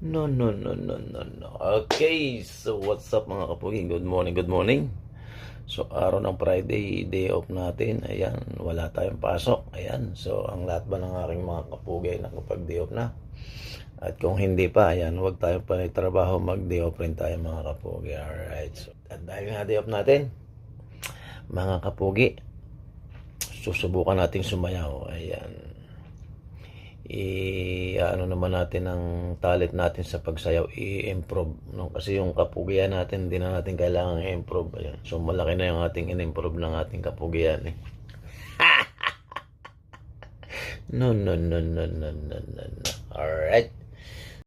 No, no, no, no, no, no. Okay, so what's up mga kapugi? Good morning, good morning. So araw ng Friday, day off natin. Ayan, wala tayong pasok. Ayan, so ang lahat ba ng aking mga kapugi ay nakapag-day off na? At kung hindi pa, ayan, huwag tayong trabaho, mag-day off rin tayo mga kapugi. Alright, so at dahil nga day off natin, mga kapugi, susubukan nating sumayaw. Ayan. Ano naman natin ang talent natin sa pagsayaw, i-improve, no? Kasi yung kapugian natin, hindi na natin kailangan i-improve. Ayan. So malaki na yung ating in-improve ng ating kapugian eh. No, no, no, no, no, no, no, no. Alright.